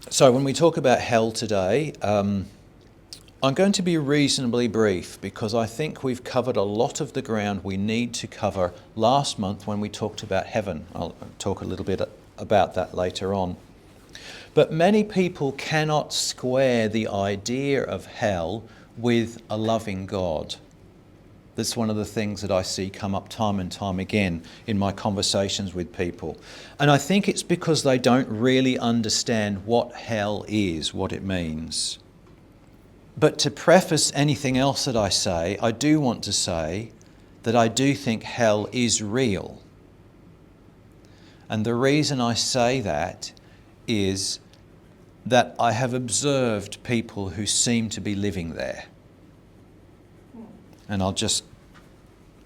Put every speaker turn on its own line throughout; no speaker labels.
So when we talk about hell today, I'm going to be reasonably brief because I think we've covered a lot of the ground we need to cover last month when we talked about heaven. I'll talk a little bit about that later on. But many people cannot square the idea of hell with a loving God. That's one of the things that I see come up time and time again in my conversations with people. And I think it's because they don't really understand what hell is, what it means. But to preface anything else that I say, I do want to say that I do think hell is real. And the reason I say that is that I have observed people who seem to be living there. And I'll just,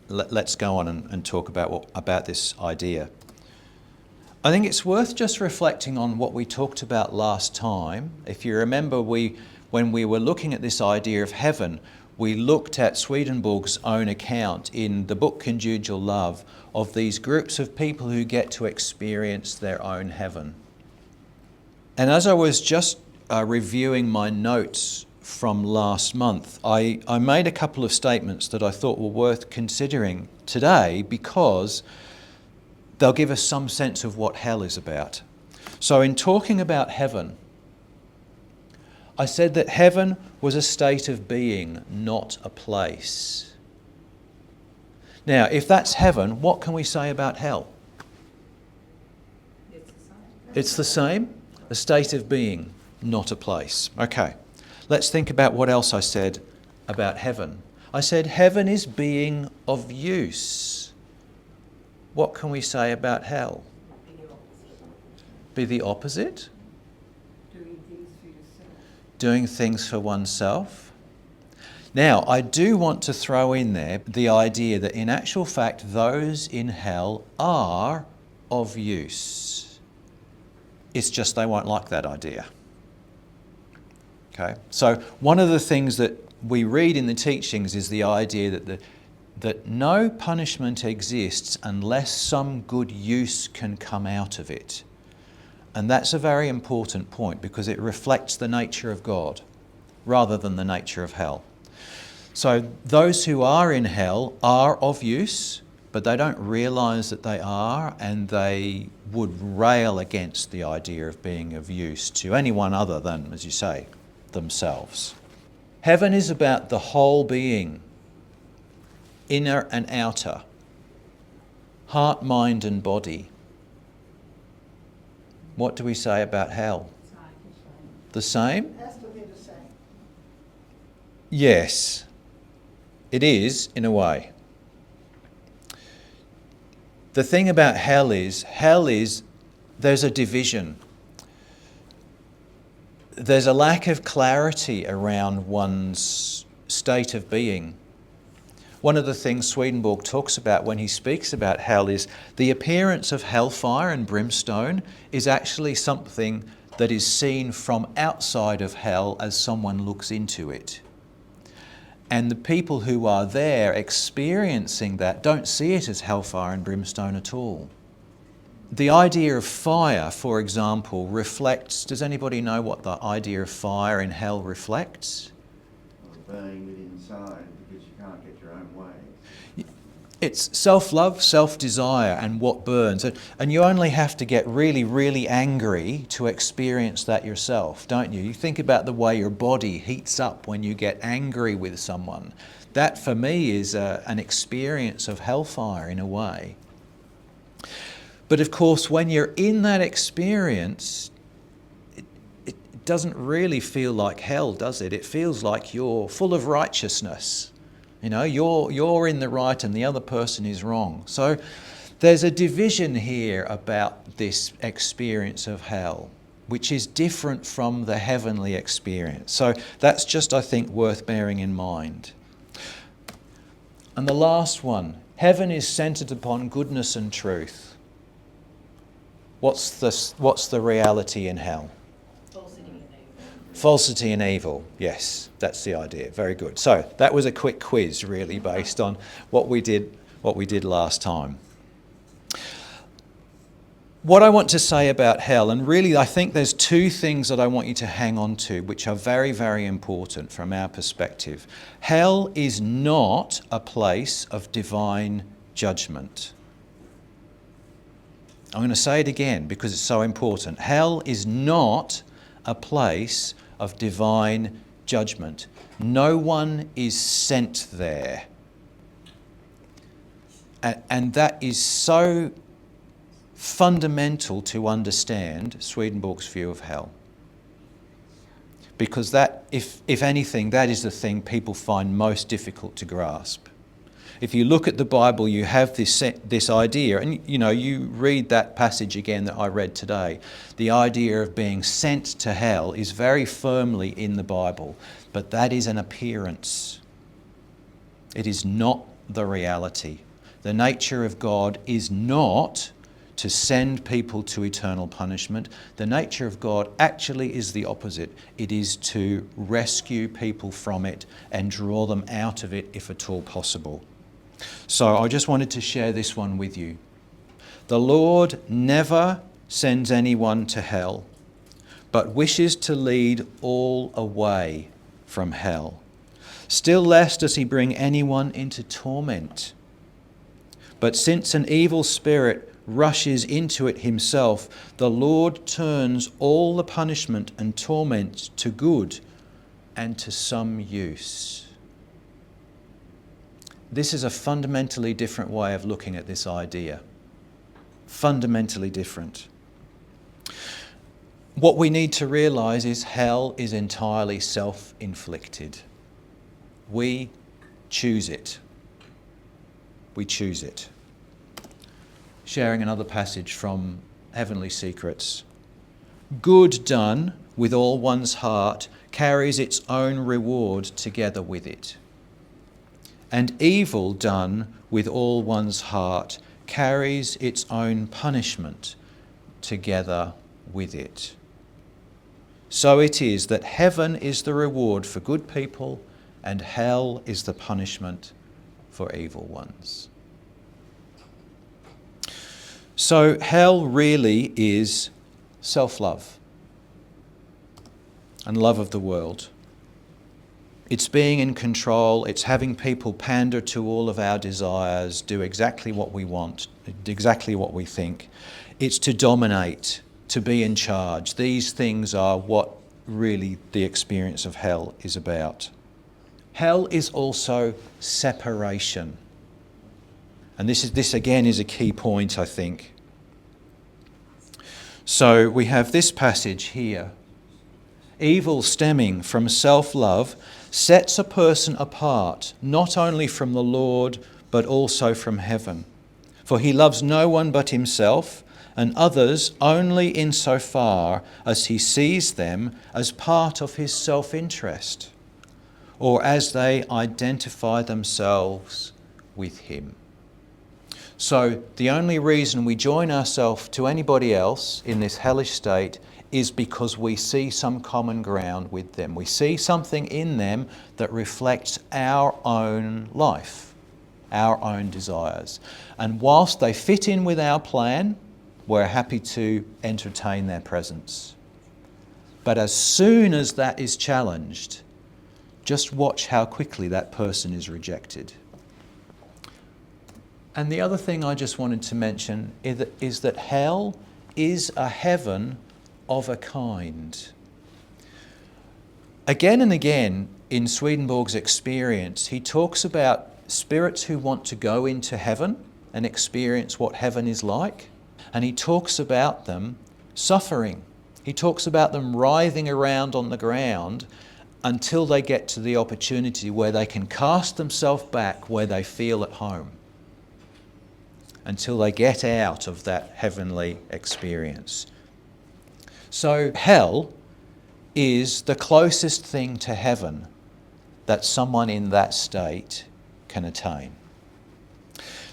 let's go on and talk about this idea. I think it's worth just reflecting on what we talked about last time. If you remember, when we were looking at this idea of heaven, we looked at Swedenborg's own account in the book Conjugal Love of these groups of people who get to experience their own heaven. And as I was just reviewing my notes from last month, I made a couple of statements that I thought were worth considering today because they'll give us some sense of what hell is about. So in talking about heaven, I said that heaven was a state of being, not a place. Now, if that's heaven, what can we say about hell? It's the same. A state of being, not a place. Okay. Let's think about what else I said about heaven. I said heaven is being of use. What can we say about hell? Be the opposite?
Doing things for yourself.
Doing things for oneself. Now, I do want to throw in there the idea that in actual fact, those in hell are of use. It's just they won't like that idea. Okay, so one of the things that we read in the teachings is the idea that no punishment exists unless some good use can come out of it. And that's a very important point because it reflects the nature of God rather than the nature of hell. So those who are in hell are of use, but they don't realise that they are, and they would rail against the idea of being of use to anyone other than, as you say, themselves. Heaven is about the whole being, inner and outer, heart, mind and body. What do we say about hell? The same?
It has to be the same.
Yes, it is in a way. The thing about hell is there's a division. There's a lack of clarity around one's state of being. One of the things Swedenborg talks about when he speaks about hell is the appearance of hellfire and brimstone is actually something that is seen from outside of hell as someone looks into it. And the people who are there experiencing that don't see it as hellfire and brimstone at all. The idea of fire, for example, reflects... Does anybody know what the idea of fire in hell reflects?
Burning within inside because you can't get your own way.
It's self-love, self-desire and what burns. And you only have to get really, really angry to experience that yourself, don't you? You think about the way your body heats up when you get angry with someone. That, for me, is an experience of hellfire in a way. But of course, when you're in that experience, it doesn't really feel like hell, does it? It feels like you're full of righteousness. You know, you're in the right and the other person is wrong. So there's a division here about this experience of hell, which is different from the heavenly experience. So that's just, I think, worth bearing in mind. And the last one, heaven is centered upon goodness and truth. What's the reality in hell?
Falsity and evil.
Falsity and evil, yes, that's the idea. Very good. So that was a quick quiz, really, based on what we did last time. What I want to say about hell, and really I think there's two things that I want you to hang on to, which are very, very important from our perspective. Hell is not a place of divine judgment. I'm going to say it again because it's so important. Hell is not a place of divine judgment. No one is sent there. And that is so fundamental to understand Swedenborg's view of hell. Because that, if anything, that is the thing people find most difficult to grasp. If you look at the Bible, you have this idea, and you read that passage again that I read today. The idea of being sent to hell is very firmly in the Bible, but that is an appearance. It is not the reality. The nature of God is not to send people to eternal punishment. The nature of God actually is the opposite. It is to rescue people from it and draw them out of it if at all possible. So I just wanted to share this one with you. The Lord never sends anyone to hell, but wishes to lead all away from hell. Still less does he bring anyone into torment. But since an evil spirit rushes into it himself, the Lord turns all the punishment and torment to good and to some use. This is a fundamentally different way of looking at this idea. Fundamentally different. What we need to realise is hell is entirely self-inflicted. We choose it. We choose it. Sharing another passage from Heavenly Secrets. Good done with all one's heart carries its own reward together with it. And evil done with all one's heart carries its own punishment together with it. So it is that heaven is the reward for good people and hell is the punishment for evil ones. So hell really is self-love and love of the world. It's being in control, it's having people pander to all of our desires, do exactly what we want, exactly what we think. It's to dominate, to be in charge. These things are what really the experience of hell is about. Hell is also separation. And this again is a key point, I think. So we have this passage here. Evil stemming from self-love sets a person apart, not only from the Lord, but also from heaven. For he loves no one but himself, and others only insofar as he sees them as part of his self-interest, or as they identify themselves with him. So the only reason we join ourselves to anybody else in this hellish state is because we see some common ground with them. We see something in them that reflects our own life, our own desires. And whilst they fit in with our plan, we're happy to entertain their presence. But as soon as that is challenged, just watch how quickly that person is rejected. And the other thing I just wanted to mention is that hell is a heaven of a kind. Again and again in Swedenborg's experience, he talks about spirits who want to go into heaven and experience what heaven is like. And he talks about them suffering. He talks about them writhing around on the ground until they get to the opportunity where they can cast themselves back where they feel at home. Until they get out of that heavenly experience. So hell is the closest thing to heaven that someone in that state can attain.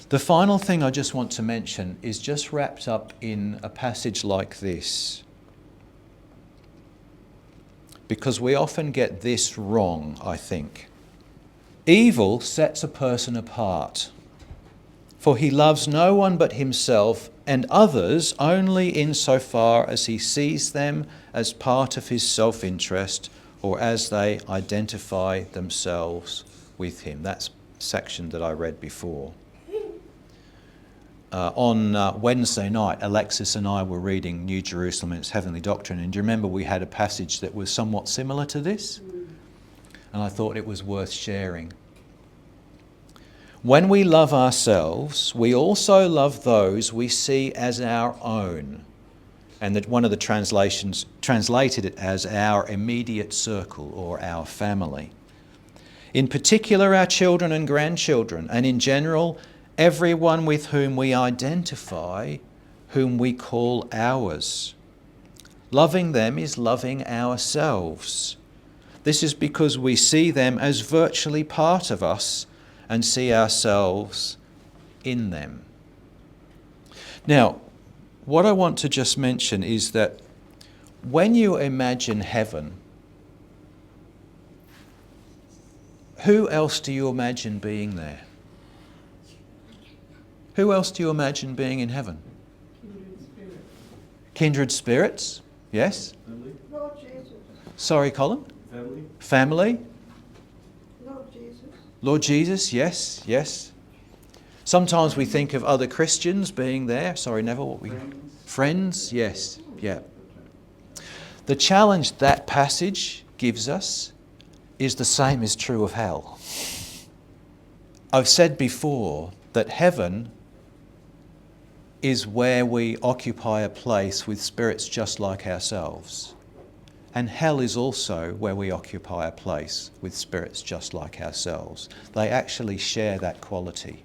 The final thing I just want to mention is just wrapped up in a passage like this. Because we often get this wrong, I think. Evil sets a person apart. For he loves no one but himself, and others only insofar as he sees them as part of his self-interest or as they identify themselves with him. That's a section that I read before. On Wednesday night, Alexis and I were reading New Jerusalem and its Heavenly Doctrine, and do you remember we had a passage that was somewhat similar to this? And I thought it was worth sharing. When we love ourselves, we also love those we see as our own. And that one of the translations translated it as our immediate circle or our family. In particular, our children and grandchildren, and in general, everyone with whom we identify, whom we call ours. Loving them is loving ourselves. This is because we see them as virtually part of us and see ourselves in them. Now, what I want to just mention is that when you imagine heaven, who else do you imagine being there? Who else do you imagine being in heaven?
Kindred spirit.
Kindred spirits? Yes?
Family?
Lord Jesus.
Sorry, Colin?
Family?
Family?
Lord Jesus.
Lord Jesus? Yes, yes. Sometimes we think of other Christians being there. Sorry, Neville, what we... Friends? Yes, yeah. The challenge that passage gives us is the same is true of hell. I've said before that heaven is where we occupy a place with spirits just like ourselves. And hell is also where we occupy a place with spirits just like ourselves. They actually share that quality.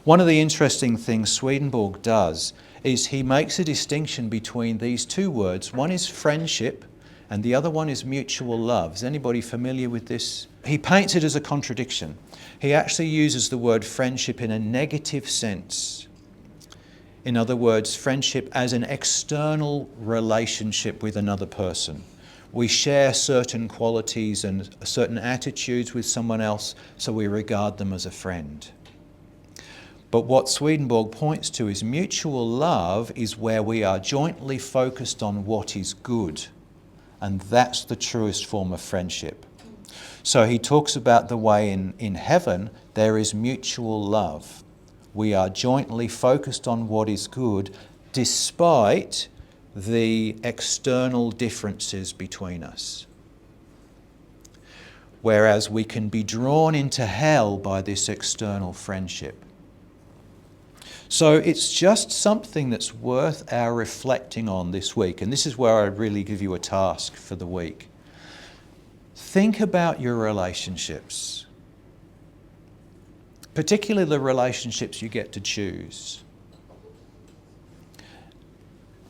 One of the interesting things Swedenborg does is he makes a distinction between these two words. One is friendship and the other one is mutual love. Is anybody familiar with this? He paints it as a contradiction. He actually uses the word friendship in a negative sense. In other words, friendship as an external relationship with another person. We share certain qualities and certain attitudes with someone else, so we regard them as a friend. But what Swedenborg points to is mutual love is where we are jointly focused on what is good. And that's the truest form of friendship. So he talks about the way in heaven there is mutual love. We are jointly focused on what is good despite the external differences between us. Whereas we can be drawn into hell by this external friendship. So it's just something that's worth our reflecting on this week. And this is where I really give you a task for the week. Think about your relationships. Particularly the relationships you get to choose.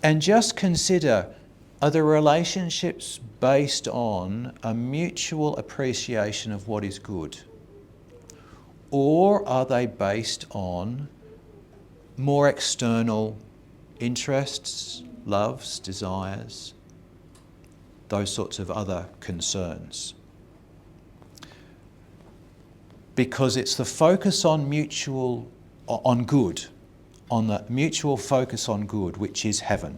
And just consider, are the relationships based on a mutual appreciation of what is good? Or are they based on more external interests, loves, desires, those sorts of other concerns? Because it's the focus on good, on the mutual focus on good, which is heaven.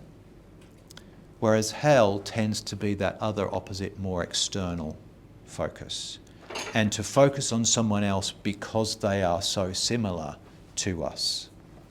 Whereas hell tends to be that other opposite, more external focus. And to focus on someone else because they are so similar to us.